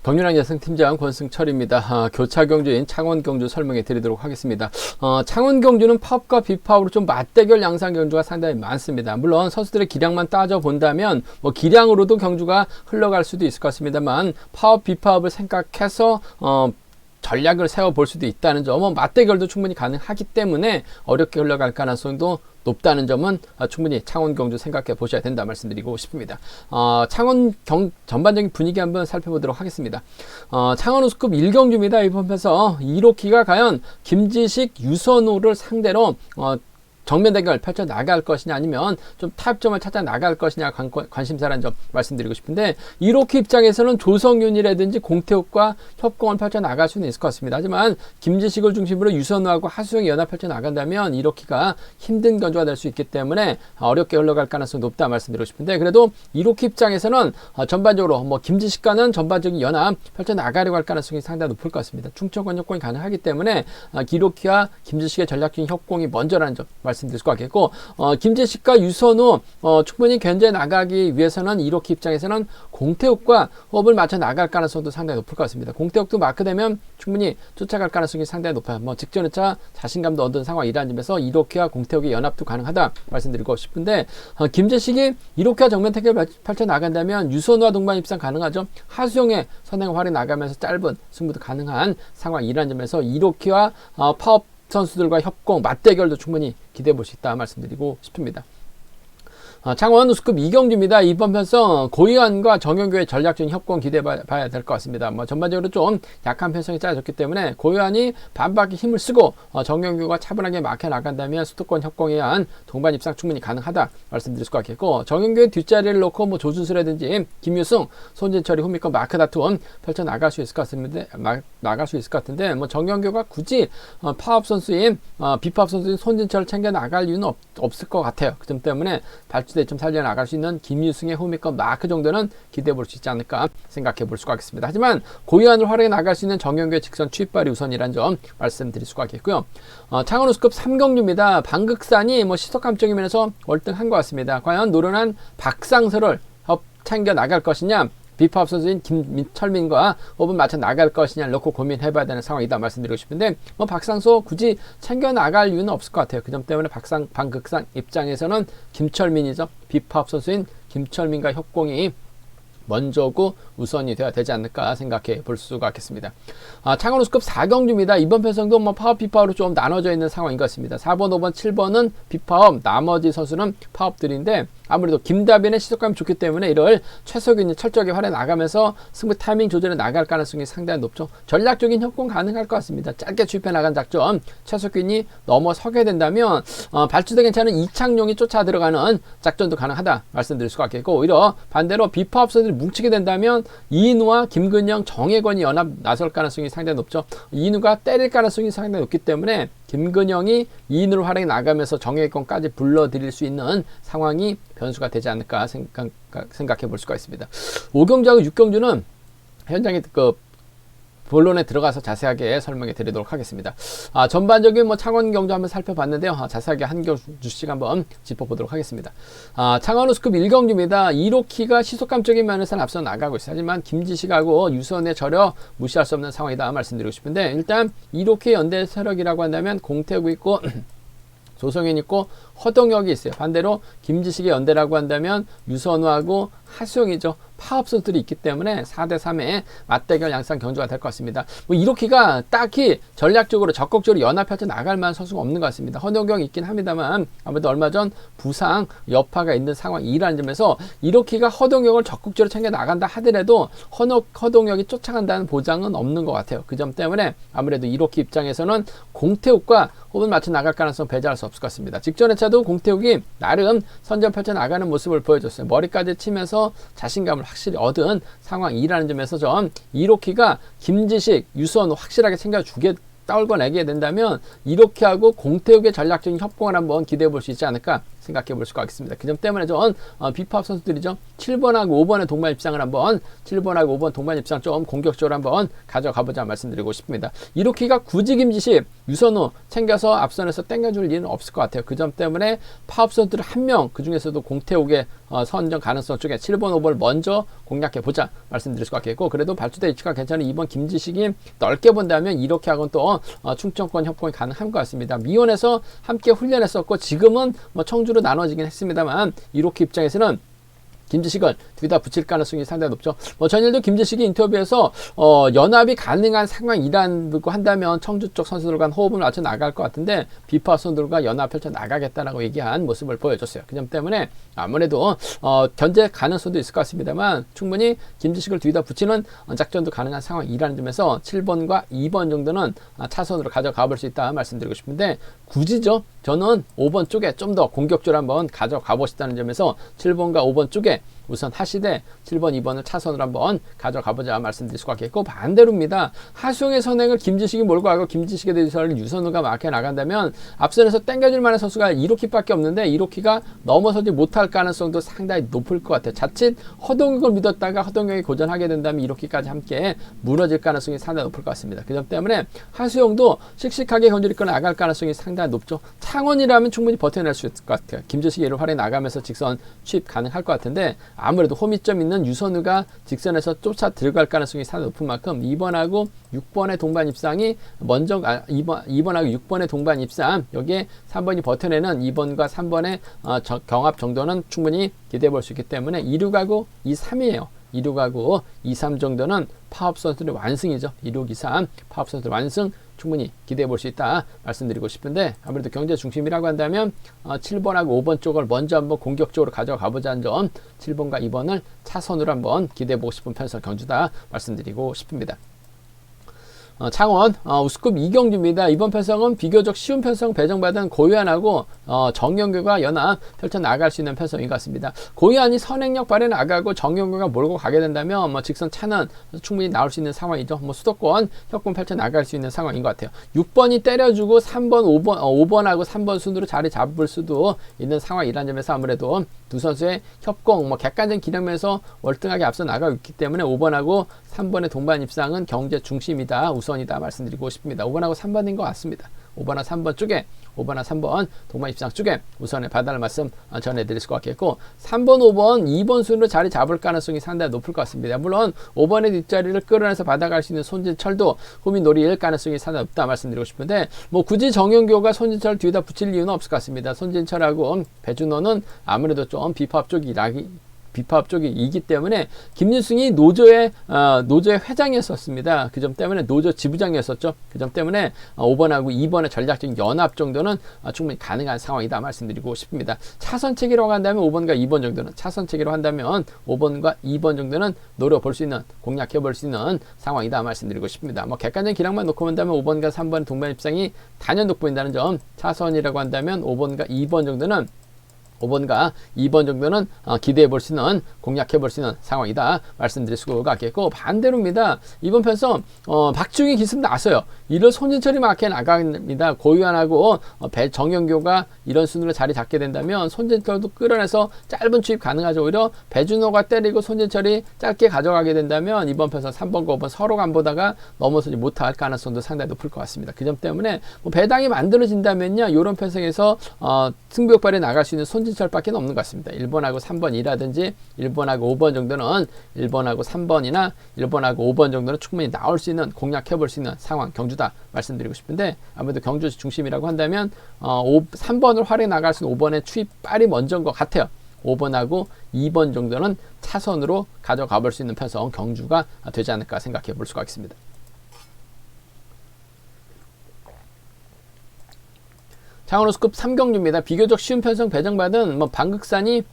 경륜한 예승팀장 권승철입니다. 교차 경주인 창원 경주 설명해 드리도록 하겠습니다. 창원 경주는 파업과 비파업으로 좀 맞대결 양상 경주가 상당히 많습니다. 물론 선수들의 기량만 따져 본다면 기량으로도 경주가 흘러갈 수도 있을 것 같습니다만 파업 비파업을 생각해서 전략을 세워볼 수도 있다는 점, 맞대결도 충분히 가능하기 때문에 어렵게 흘러갈 가능성도 높다는 점은 충분히 창원 경주 생각해 보셔야 된다 말씀드리고 싶습니다. 창원 전반적인 분위기 한번 살펴보도록 하겠습니다. 창원 우수급 1경주입니다. 이번 편에서 1호키가 과연 김지식, 유선호를 상대로 정면 대결 펼쳐 나갈 것이냐 아니면 좀 타협점을 찾아 나갈 것이냐 관심사라는 점 말씀드리고 싶은데 1호키 입장에서는 조성윤이라든지 공태욱과 협공을 펼쳐 나갈 수는 있을 것 같습니다. 하지만 김지식을 중심으로 유선우하고 하수영이 연합 펼쳐 나간다면 1호키가 힘든 견주가 될 수 있기 때문에 어렵게 흘러갈 가능성이 높다 말씀드리고 싶은데 그래도 1호키 입장에서는 전반적으로 김지식과는 전반적인 연합 펼쳐 나가려고 할 가능성이 상당히 높을 것 같습니다. 충청권 협공이 가능하기 때문에 1호키와 김지식의 전략적인 협공이 먼저라는 점 말씀드릴 것 같겠고 김재식과 유선우 충분히 견제 나가기 위해서는 1호키 입장에서는 공태욱과 호흡을 맞춰 나갈 가능성도 상당히 높을 것 같습니다. 공태욱도 마크되면 충분히 쫓아갈 가능성이 상당히 높아요. 직전 1차 자신감도 얻은 상황이라는 점에서 1호키와 공태욱의 연합도 가능하다 말씀드리고 싶은데 김재식이 1호키와 정면 태클 펼쳐 나간다면 유선우와 동반 입상 가능하죠. 하수영의 선행 활에 나가면서 짧은 승부도 가능한 상황이라는 점에서 1호키와 파업 선수들과 협공, 맞대결도 충분히 기대해 볼 수 있다 말씀드리고 싶습니다. 창원 우수급 2경주입니다. 이번 편성 고의환과 정영규의 전략적인 협공 기대해 봐야 될 것 같습니다. 전반적으로 좀 약한 편성이 짜여졌기 때문에 고의환이 반바퀴 힘을 쓰고 정영규가 차분하게 막혀 나간다면 수도권 협공에 의한 동반 입상 충분히 가능하다 말씀드릴 수 있겠고 정영규의 뒷자리를 놓고 조준수라든지 김유승, 손진철이 후미권 마크 다툼 펼쳐 나갈 수 있을 것 같은데 정영규가 굳이 파업 선수인 비파업 선수인 손진철을 챙겨 나갈 이유는 없을 것 같아요. 그 점 때문에 발주대 좀 살려나갈 수 있는 김유승의 호미권 마크 정도는 기대해 볼 수 있지 않을까 생각해 볼 수가 있겠습니다. 하지만 고의환을 활용해 나갈 수 있는 정영규의 직선 취입발이 우선이라는 점 말씀드릴 수가 있겠고요. 창원 우수급 3경주입니다. 방극산이 시속감적인 면에서 월등한 것 같습니다. 과연 노련한 박상서를 챙겨 나갈 것이냐 비파업 선수인 김철민과 호흡을 맞춰 나갈 것이냐를 놓고 고민해봐야 되는 상황이다 말씀드리고 싶은데 박상소 굳이 챙겨 나갈 이유는 없을 것 같아요. 그 점 때문에 방극산 입장에서는 김철민이죠. 비파업 선수인 김철민과 협공이 먼저고 우선이 되어야 되지 않을까 생각해 볼 수가 있겠습니다. 창원 우수급 4경주입니다. 이번 편성도 파업, 비파업으로 좀 나눠져 있는 상황인 것 같습니다. 4번, 5번, 7번은 비파업, 나머지 선수는 파업들인데 아무래도 김다빈의 시속감이 좋기 때문에 이를 최석윤이 철저하게 활에 나가면서 승부 타이밍 조절에 나갈 가능성이 상당히 높죠. 전략적인 협공 가능할 것 같습니다. 짧게 추입해 나간 작전 최석윤이 넘어서게 된다면 발주대 괜찮은 이창용이 쫓아 들어가는 작전도 가능하다 말씀드릴 수가 있겠고 오히려 반대로 비파업 선수들이 뭉치게 된다면 이인우와 김근영, 정혜권이 연합 나설 가능성이 상당히 높죠. 이인우가 때릴 가능성이 상당히 높기 때문에 김근영이 이인우를 활용해 나가면서 정혜권까지 불러들일 수 있는 상황이 변수가 되지 않을까 생각해 볼 수가 있습니다. 5경주하고 6경주는 현장에 본론에 들어가서 자세하게 설명해 드리도록 하겠습니다. 전반적인 창원 경주 한번 살펴봤는데요. 자세하게 한 경주씩 한번 짚어보도록 하겠습니다. 창원 우수급 1경주입니다. 1호키가 시속감적인 면에서는 앞서 나가고 있어요. 하지만 김지식하고 유선의 저력 무시할 수 없는 상황이다 말씀드리고 싶은데 일단 1호키 연대 세력이라고 한다면 공태구 있고 조성현 있고 허동혁이 있어요. 반대로 김지식의 연대라고 한다면 유선우하고 하수영이죠. 파업 선수들이 있기 때문에 4대3의 맞대결 양상 경주가 될 것 같습니다. 1호키가 딱히 전략적으로 적극적으로 연합해서 나갈 만한 선수가 없는 것 같습니다. 허동혁이 있긴 합니다만 아무래도 얼마 전 부상 여파가 있는 상황이라는 점에서 1호키가 허동혁을 적극적으로 챙겨 나간다 하더라도 허동혁이 쫓아간다는 보장은 없는 것 같아요. 그 점 때문에 아무래도 1호키 입장에서는 공태욱과 호흡을 맞춰 나갈 가능성 배제할 수 없을 것 같습니다. 직전에 차도 공태욱이 나름 선전 펼쳐 나가는 모습을 보여줬어요. 머리까지 치면서 자신감을 확실히 얻은 상황이라는 점에서 좀 1호키가 김지식, 유선 확실하게 챙겨주게 떨궈내게 된다면 1호키하고 공태욱의 전략적인 협공을 한번 기대해 볼 수 있지 않을까 생각해 볼 수가 있습니다. 그 점 때문에 전 비팝 선수들이죠. 7번하고 5번의 동반 입상을 한번 7번하고 5번 동반 입상 좀 공격적으로 한번 가져가보자 말씀드리고 싶습니다. 이렇게가 굳이 김지식, 유선호 챙겨서 앞선에서 땡겨줄 일은 없을 것 같아요. 그 점 때문에 파업 선수들 한 명, 그 중에서도 공태욱의 선정 가능성 쪽에 7번, 5번을 먼저 공략해보자 말씀드릴 수가 있겠고, 그래도 발주대 위치가 괜찮은 이번 김지식이 넓게 본다면 이렇게 하고는 또 충청권 협공이 가능한 것 같습니다. 미원에서 함께 훈련했었고 지금은 뭐 청주로 나눠지긴 했습니다만 이렇게 입장에서는 김지식을 둘 다 붙일 가능성이 상당히 높죠. 전일도 김지식이 인터뷰에서 연합이 가능한 상황이라고 한다면 청주 쪽 선수들과 호흡을 맞춰 나갈 것 같은데 비파 선수들과 연합 펼쳐 나가겠다라고 얘기한 모습을 보여줬어요. 그 점 때문에 아무래도 견제 가능성도 있을 것 같습니다만 충분히 김지식을 둘 다 붙이는 작전도 가능한 상황이라는 점에서 7번과 2번 정도는 차선으로 가져가 볼 수 있다 말씀드리고 싶은데, 굳이죠. 저는 5번 쪽에 좀 더 공격적으로 한번 가져가 보시다는 점에서 7번과 5번 쪽에 우선 하시되 7번, 2번을 차선으로 한번 가져가보자 말씀드릴 수가 있겠고, 반대로입니다. 하수영의 선행을 김지식이 몰고 가고 김지식에 대해서는 유선우가 막혀 나간다면 앞선에서 땡겨줄 만한 선수가 2루키밖에 없는데 2루키가 넘어서지 못할 가능성도 상당히 높을 것 같아요. 자칫 허동혁을 믿었다가 허동혁이 고전하게 된다면 2루키까지 함께 무너질 가능성이 상당히 높을 것 같습니다. 그 점 때문에 하수영도 씩씩하게 건드릴 거 나갈 가능성이 상당히 높죠. 창원이라면 충분히 버텨낼 수 있을 것 같아요. 김지식이 얘를 활용해 나가면서 직선 취입 가능할 것 같은데, 아무래도 호미점 있는 유선우가 직선에서 쫓아 들어갈 가능성이 상당히 높은 만큼 2번하고 6번의 동반 입상이 먼저 2번하고 6번의 동반 입상, 여기에 3번이 버텨내는 2번과 3번의 경합 정도는 충분히 기대해 볼 수 있기 때문에 2루가고 2-3이에요. 2루가고 2-3 정도는 파업 선수들의 완승이죠. 2루 2-3 파업 선수들 완승 충분히 기대해 볼 수 있다 말씀드리고 싶은데, 아무래도 경제 중심이라고 한다면 7번하고 5번 쪽을 먼저 한번 공격적으로 가져가 보자는 점, 7번과 2번을 차선으로 한번 기대해 보고 싶은 편성 경주다 말씀드리고 싶습니다. 창원 우스컵 2경주입니다. 이번 편성은 비교적 쉬운 편성 배정받은 고유안하고 정경규가 연합 펼쳐 나갈 수 있는 편성인 것 같습니다. 고유안이 선행력 발휘 나가고 정경규가 몰고 가게 된다면 직선 차는 충분히 나올 수 있는 상황이죠. 수도권 협공 펼쳐 나갈 수 있는 상황인 것 같아요. 6번이 때려주고 3번, 5번하고 3번 순으로 자리 잡을 수도 있는 상황이라는 점에서 아무래도 두 선수의 협공, 객관적인 기량면에서 월등하게 앞서 나가고 있기 때문에 5번하고 3번의 동반 입상은 경제 중심이다, 우선이다 말씀드리고 싶습니다. 5번하고 3번인 것 같습니다. 5번과 3번 쪽에 5번과 3번 동반 입상 쪽에 우선에 봐달라는 말씀 전해드릴 것 같겠고, 3번, 5번, 2번 순으로 자리 잡을 가능성이 상당히 높을 것 같습니다. 물론 5번의 뒷자리를 끌어내서 받아갈 수 있는 손진철도 후미 노릴 가능성이 상당히 높다 말씀드리고 싶은데, 굳이 정영교가 손진철 뒤에다 붙일 이유는 없을 것 같습니다. 손진철하고 배준호는 아무래도 좀 비파업 쪽이기 때문에 김윤승이 노조의 회장이었습니다. 그 점 때문에 노조 지부장이었었죠. 그 점 때문에 5번하고 2번의 전략적인 연합 정도는 충분히 가능한 상황이다 말씀드리고 싶습니다. 차선체계로 한다면 5번과 2번 정도는, 차선체계로 한다면 5번과 2번 정도는 노려볼 수 있는, 공략해볼 수 있는 상황이다 말씀드리고 싶습니다. 객관적인 기량만 놓고 본다면 5번과 3번의 동반 입상이 단연 돋보인다는 점, 차선이라고 한다면 5번과 2번 정도는 기대해 볼 수 있는, 공략해 볼 수 있는 상황이다 말씀드릴 수가 있겠고, 반대로입니다. 이번 편성 박중희 기습 나서요. 이를 손진철이 막혀 나갑니다. 고유안하고 정영교가 이런 순으로 자리 잡게 된다면 손진철도 끌어내서 짧은 추입 가능하죠. 오히려 배준호가 때리고 손진철이 짧게 가져가게 된다면 이번 편성 3번과 5번 서로 간 보다가 넘어서지 못할 가능성도 상당히 높을 것 같습니다. 그 점 때문에 배당이 만들어진다면요, 이런 편성에서 승부욕발에 나갈 수 있는 손진철밖에 없는 것 같습니다. 1번하고 3번이라든지 1번하고 5번 정도는 1번하고 3번이나 1번하고 5번 정도는 충분히 나올 수 있는, 공략해 볼 수 있는 상황 경주다 말씀드리고 싶은데, 아무래도 경주 중심이라고 한다면 3번을 활용해 나갈 수 있는 5번의 추입발이 먼저인 것 같아요. 5번하고 2번 정도는 차선으로 가져가 볼 수 있는 편성 경주가 되지 않을까 생각해 볼 수가 있습니다. 창원 우스컵 3경주입니다. 비교적 쉬운 편성 배정받은 방극산이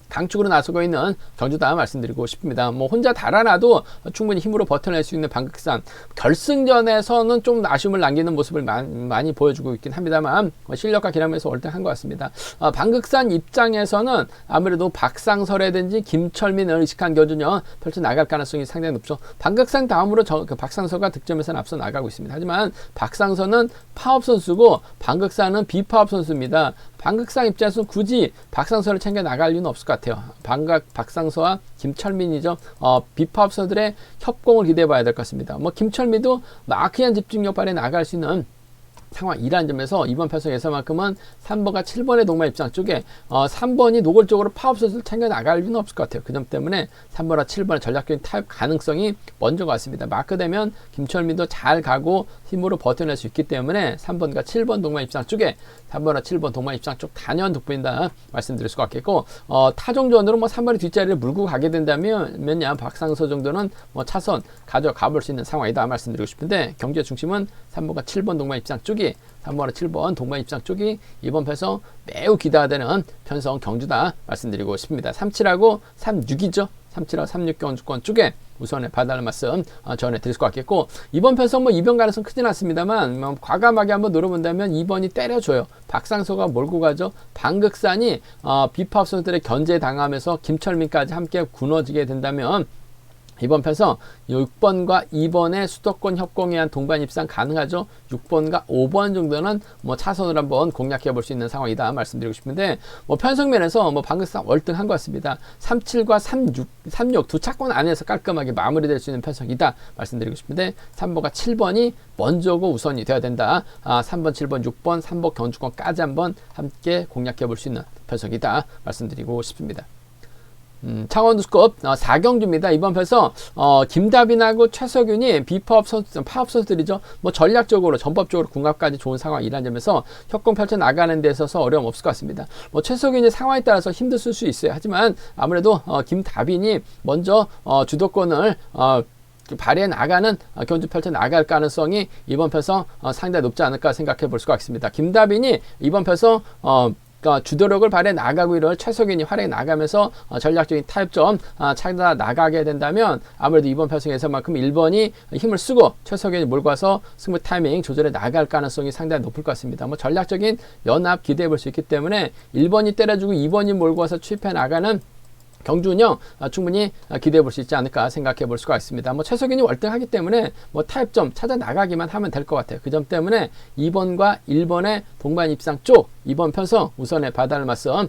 강축으로 나서고 있는 경주다 말씀드리고 싶습니다. 뭐 혼자 달아나도 충분히 힘으로 버텨낼 수 있는 방극산, 결승전에서는 좀 아쉬움을 남기는 모습을 많이 보여주고 있긴 합니다만 실력과 기량에서 월등한 것 같습니다. 방극산 입장에서는 아무래도 박상서라든지 김철민을 의식한 경주는 펼쳐 나갈 가능성이 상당히 높죠. 방극산 다음으로 박상서가 득점에서는 앞서 나가고 있습니다. 하지만 박상서는 파업 선수고 방극산은 비파업 선수입니다. 방극산 입장에서는 굳이 박상서를 챙겨 나갈 이유는 없을 것 같아요. 박상서와 김철민이죠. 비파업서들의 협공을 기대해 봐야 될 것 같습니다. 뭐 김철민도 마크한 집중력 발휘해 나갈 수 있는 상황이라는 점에서 이번 편성에서만큼은 3번과 7번의 동반 입장 쪽에 3번이 노골적으로 파업선수를 챙겨 나갈 이유는 없을 것 같아요. 그 점 때문에 3번과 7번의 전략적인 타협 가능성이 먼저 같습니다. 마크되면 김철민도 잘 가고 힘으로 버텨낼 수 있기 때문에 3번과 7번 동반 입장 쪽에 3번과 7번 동반 입장 쪽 단연 돋보인다 말씀드릴 수가 있겠고, 타종전으로 뭐 3번의 뒷자리를 물고 가게 된다면 박상서 정도는 뭐 차선 가져가 볼 수 있는 상황이다 말씀드리고 싶은데, 경주의 중심은 3번과 7번 동반 입장 쪽이 3번과 7번 동반 입장 쪽이 이번 편성 매우 기대되는 편성 경주다 말씀드리고 싶습니다. 37하고 36이죠. 37하고 36 경주권 쪽에 우선에 봐달라는 말씀 전해드릴 것 같겠고, 이번 편성 뭐 이변 가능성 크진 않습니다만 뭐 과감하게 한번 노려본다면 2번이 때려줘요. 박상서가 몰고 가죠. 방극산이 비파업 선수들의 견제에 당하면서 김철민까지 함께 구너지게 된다면 이번 편성 6번과 2번의 수도권 협공에 의한 동반 입상 가능하죠. 6번과 5번 정도는 뭐 차선을 한번 공략해 볼 수 있는 상황이다 말씀드리고 싶은데, 뭐 편성면에서 뭐 방극산 월등한 것 같습니다. 37과 36 두 차권 안에서 깔끔하게 마무리될 수 있는 편성이다 말씀드리고 싶은데, 3번과 7번이 먼저고 우선이 되어야 된다. 3번, 7번, 6번, 3번 경주권까지 한번 함께 공략해 볼 수 있는 편성이다 말씀드리고 싶습니다. 창원스컵 4경주입니다. 이번 편에서 김다빈하고 최석윤이 비파업 선수, 파업 선수들이죠. 뭐 전략적으로 전법적으로 궁합까지 좋은 상황이라는 점에서 협공 펼쳐 나가는 데 있어서 어려움 없을 것 같습니다. 뭐 최석윤의 상황에 따라서 힘도 쓸 수 있어요. 하지만 아무래도 김다빈이 먼저 주도권을 발휘해 나가는 경주 펼쳐 나갈 가능성이 이번 편에서 상당히 높지 않을까 생각해 볼 수가 있습니다. 김다빈이 이번 편에서 주도력을 발휘해 나가고 이럴 최석윤이 활약해 나가면서 전략적인 타협점 찾아 나가게 된다면 아무래도 이번 편성에서만큼 1번이 힘을 쓰고 최석윤이 몰고 와서 승부 타이밍 조절해 나갈 가능성이 상당히 높을 것 같습니다. 뭐 전략적인 연합 기대해 볼 수 있기 때문에 1번이 때려주고 2번이 몰고 와서 추입해 나가는 경주 운영 충분히 기대해 볼 수 있지 않을까 생각해 볼 수가 있습니다. 뭐 최석윤이 월등하기 때문에 뭐 타협점 찾아 나가기만 하면 될 것 같아요. 그 점 때문에 2번과 1번의 동반 입상 쪽 2번 편성 우선에 봐달라는 말씀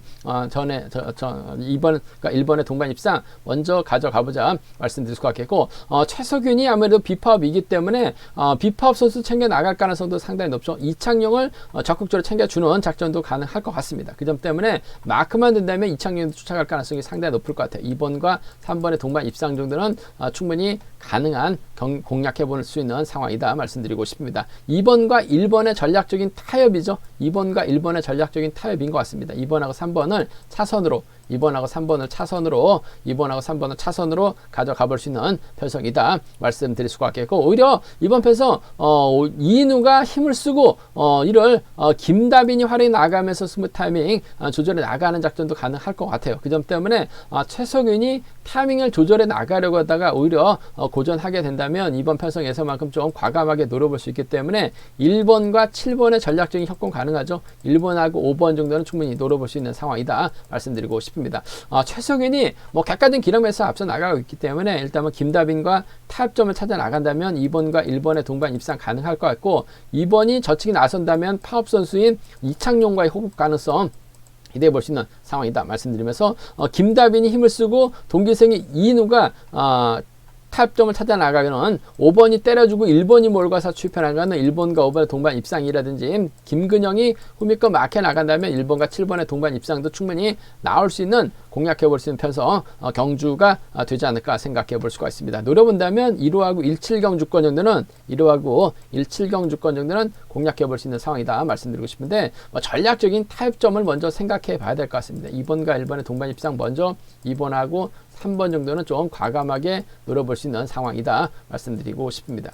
전에 2번, 그러니까 1번의 동반 입상 먼저 가져가 보자 말씀드릴 수가 있겠고, 최석윤이 아무래도 비파업이기 때문에 비파업 선수 챙겨 나갈 가능성도 상당히 높죠. 이창용을 적극적으로 챙겨주는 작전도 가능할 것 같습니다. 그 점 때문에 마크만 된다면 이창용도 쫓아갈 가능성이 상당히 높을 것 같아요. 2번과 3번의 동반 입상 정도는 충분히 가능한 공략해 볼 수 있는 상황이다 말씀드리고 싶습니다. 2번과 1번의 전략적인 타협이죠. 2번과 1번의 전략적인 타협인 것 같습니다. 2번하고 3번을 차선으로 2번하고 3번을 차선으로 2번하고 3번을 차선으로 가져가 볼 수 있는 편성이다 말씀드릴 수가 있겠고, 오히려 이번 편성 이인우가 힘을 쓰고 이를 김다빈이 활용해 나가면서 스무 타이밍 조절해 나가는 작전도 가능할 것 같아요. 그 점 때문에 최석윤이 타이밍을 조절해 나가려고 하다가 오히려 고전하게 된다면 이번 편성에서만큼 좀 과감하게 노려볼 수 있기 때문에 1번과 7번의 전략적인 협공 가능하죠. 1번하고 5번 정도는 충분히 노려볼 수 있는 상황이다 말씀드리고 싶습니다. 최석윤이 뭐 객관적인 기량에서 앞서 나가고 있기 때문에 일단 뭐 김다빈과 타협점을 찾아 나간다면 2번과 1번의 동반 입상 가능할 것 같고, 2번이 저측이 나선다면 파업 선수인 이창용과의 호흡 가능성 기대해 볼 수 있는 상황이다 말씀드리면서, 김다빈이 힘을 쓰고 동기생이 이인우가 타협점을 찾아 나가기는 5번이 때려주고 1번이 몰고 가서 추입해 나가는 1번과 5번의 동반 입상이라든지, 김근영이 후미권 막혀 나간다면 1번과 7번의 동반 입상도 충분히 나올 수 있는 공략해 볼 수 있는 편성 경주가 되지 않을까 생각해 볼 수가 있습니다. 노려본다면 1호하고 17경주권 정도는 1호하고 17경주권 정도는 공략해 볼 수 있는 상황이다 말씀드리고 싶은데, 전략적인 타협점을 먼저 생각해 봐야 될 것 같습니다. 2번과 1번의 동반 입상 먼저 2번하고 3번 정도는 좀 과감하게 노려볼 수 있는 상황이다 말씀드리고 싶습니다.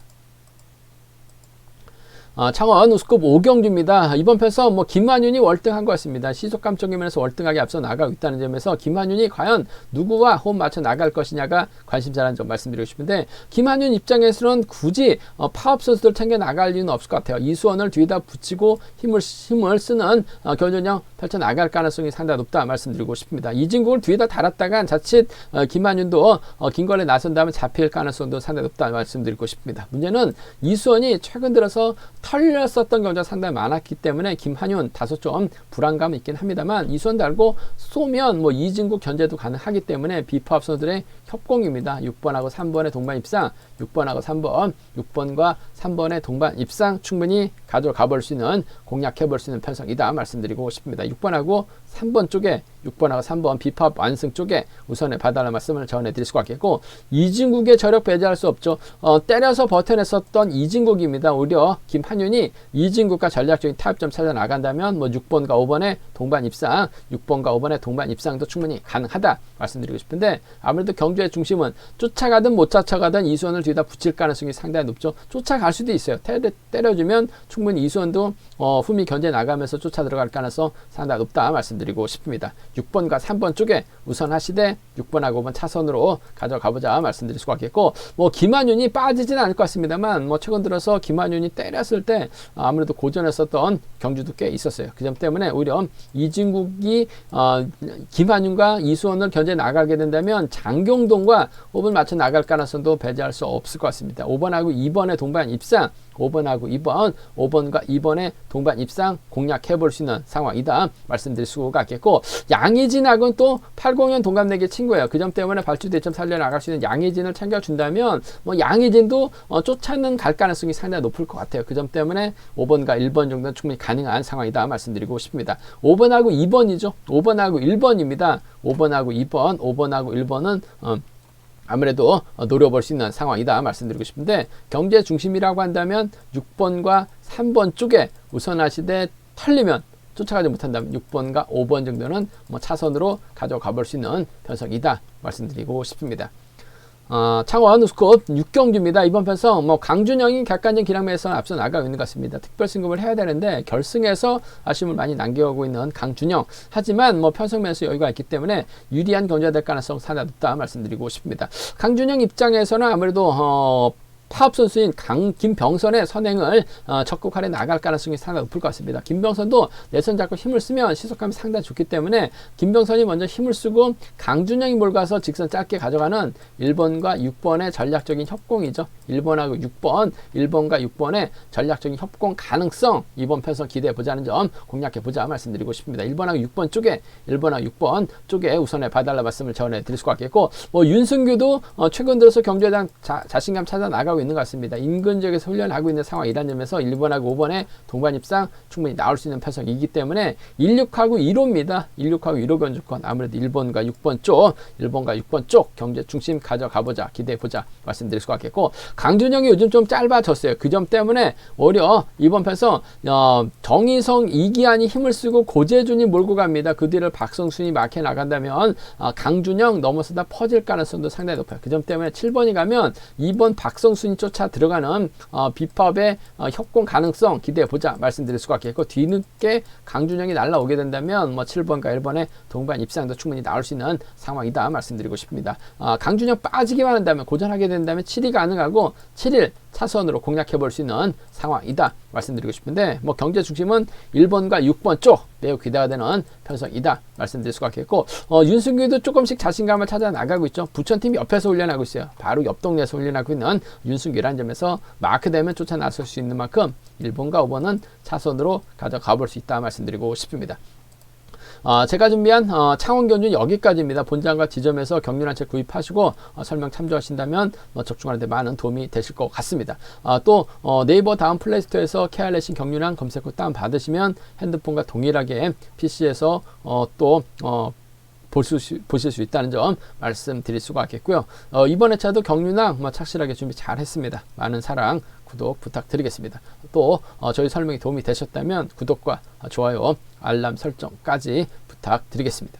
창원 우스컵 5경주입니다. 이번 편에서 뭐 김한윤이 월등한 것 같습니다. 시속감적인 면에서 월등하게 앞서 나가고 있다는 점에서 김한윤이 과연 누구와 호흡 맞춰 나갈 것이냐가 관심사라는 점 말씀드리고 싶은데, 김한윤 입장에서는 굳이 파업 선수들 챙겨 나갈 이유는 없을 것 같아요. 이수원을 뒤에다 붙이고 힘을 쓰는 경전형 펼쳐 나갈 가능성이 상당히 높다 말씀드리고 싶습니다. 이진국을 뒤에다 달았다간 자칫 김한윤도 긴거래 나선다면 잡힐 가능성도 상당히 높다 말씀드리고 싶습니다. 문제는 이수원이 최근 들어서 털렸었던 경우가 상당히 많았기 때문에 김한윤 다소 좀 불안감이 있긴 합니다만, 이수원 달고 쏘면 뭐 이진국 견제도 가능하기 때문에 비파업 선수들의 협공입니다. 6번하고 3번의 동반 입상, 6번하고 3번, 6번과 3번의 동반 입상 충분히 가져가 볼 수 있는, 공략해 볼 수 있는 편성이다 말씀드리고 싶습니다. 6번하고 3번 쪽에, 6번하고 3번 비파업 완승 쪽에 우선에 봐달라는 말씀을 전해드릴 수가 있겠고, 이진국의 저력 배제할 수 없죠. 때려서 버텨냈었던 이진국입니다. 오히려 김한윤이 이진국과 전략적인 타협점 찾아 나간다면 뭐 6번과 5번의 동반 입상, 6번과 5번의 동반 입상도 충분히 가능하다 말씀드리고 싶은데, 아무래도 경주의 중심은 쫓아가든 못 쫓아가든 이수원을 뒤에다 붙일 가능성이 상당히 높죠. 쫓아갈 수도 있어요. 때려주면 충분히 이수원도 흠이 견제 나가면서 쫓아 들어갈 가능성 상당히 높다 말씀드리고 싶습니다. 6번과 3번 쪽에 우선 하시되 6번하고 5번 차선으로 가져가보자 말씀드릴 수가 있겠고, 뭐 김한윤이 빠지지는 않을 것 같습니다만, 뭐 최근 들어서 김한윤이 때렸을 때 아무래도 고전했었던 경주도 꽤 있었어요. 그 점 때문에 오히려 이진국이 김한윤과 이수원을 견제 나가게 된다면 장경동과 호흡을 맞춰 나갈 가능성도 배제할 수 없을 것 같습니다. 5번하고 2번의 동반 입상, 5번하고 2번, 5번과 2번의 동반 입상 공략해 볼 수 있는 상황이다 말씀드릴 수가 있겠고, 양희진하고는 또 80년 동갑내기 친구예요. 그 점 때문에 발주 대점 살려나갈 수 있는 양희진을 챙겨준다면 뭐 양희진도 쫓아는 갈 가능성이 상당히 높을 것 같아요. 그 점 때문에 5번과 1번 정도는 충분히 가능한 상황이다 말씀드리고 싶습니다. 5번하고 2번이죠. 5번하고 1번입니다. 5번하고 2번, 5번하고 1번은 아무래도 노려볼 수 있는 상황이다 말씀드리고 싶은데, 경제 중심이라고 한다면 6번과 3번 쪽에 우선하시되 털리면, 쫓아가지 못한다면 6번과 5번 정도는 뭐 차선으로 가져가 볼 수 있는 편성이다 말씀드리고 싶습니다. 창원 우스컵 6경주입니다. 이번 편에서 뭐 강준영이 객관적 기량매에서 앞서 나가고 있는 것 같습니다. 특별 승급을 해야 되는데 결승에서 아쉬움을 많이 남겨오고 있는 강준영. 하지만 뭐 편성면에서 여유가 있기 때문에 유리한 경주가 될 가능성 상당히 높다 말씀드리고 싶습니다. 강준영 입장에서는 아무래도 파업 선수인 김병선의 선행을 적극하려 나갈 가능성이 상당히 높을 것 같습니다. 김병선도 내선 잡고 힘을 쓰면 시속감이 상당히 좋기 때문에 김병선이 먼저 힘을 쓰고 강준영이 몰가서 직선 짧게 가져가는 1번과 6번의 전략적인 협공이죠. 1번하고 6번, 1번과 6번의 전략적인 협공 가능성, 이번 편성 기대해 보자는 점 공략해 보자 말씀드리고 싶습니다. 1번하고 6번 쪽에, 1번하고 6번 쪽에 우선에 봐달라 말씀을 전해 드릴 수가 있겠고, 뭐 윤승규도 최근 들어서 경주에 대한 자신감 찾아 나가고 있는 것 같습니다. 인근 지역에서 훈련하고 있는 상황이라는 점에서 1번하고 5번의 동반 입상 충분히 나올 수 있는 편성이기 때문에 16하고 1호입니다. 16하고 1호 견주권, 아무래도 1번과 6번 쪽, 1번과 6번 쪽 경제 중심 가져가보자, 기대해보자 말씀드릴 수가 있겠고, 강준영이 요즘 좀 짧아졌어요. 그 점 때문에 오히려 이번 편에서 정희성, 이기환이 힘을 쓰고 고재준이 몰고 갑니다. 그 뒤를 박성순이 막혀 나간다면 강준영 넘어서다 퍼질 가능성도 상당히 높아요. 그 점 때문에 7번이 가면 2번 박성순이 쫓아 들어가는 비법의 협공 가능성 기대해보자 말씀드릴 수가 있겠고, 뒤늦게 강준영이 날라오게 된다면 뭐 7번과 1번의 동반 입상도 충분히 나올 수 있는 상황이다 말씀드리고 싶습니다. 강준영 빠지기만 한다면, 고전하게 된다면 7위 가능하고 7일 차선으로 공략해 볼 수 있는 상황이다 말씀드리고 싶은데, 뭐 경제 중심은 1번과 6번 쪽 매우 기대가 되는 편성이다 말씀드릴 수가 있겠고, 윤승규도 조금씩 자신감을 찾아 나가고 있죠. 부천팀이 옆에서 훈련하고 있어요. 바로 옆 동네에서 훈련하고 있는 윤승규라는 점에서 마크되면 쫓아 나설 수 있는 만큼 1번과 5번은 차선으로 가져가 볼 수 있다 말씀드리고 싶습니다. 제가 준비한 창원 경주는 여기까지입니다. 본장과 지점에서 경륜 한 채 구입하시고 설명 참조하신다면 적중하는 데 많은 도움이 되실 것 같습니다. 또 네이버 다음 플레이스토어에서 KR레싱 경륜한 검색 후 다운 받으시면 핸드폰과 동일하게 PC에서 또 보실 수 있다는 점 말씀드릴 수가 있겠고요. 이번 회차도 경륜왕 착실하게 준비 잘 했습니다. 많은 사랑, 구독 부탁드리겠습니다. 또 저희 설명이 도움이 되셨다면 구독과 좋아요, 알람 설정까지 부탁드리겠습니다.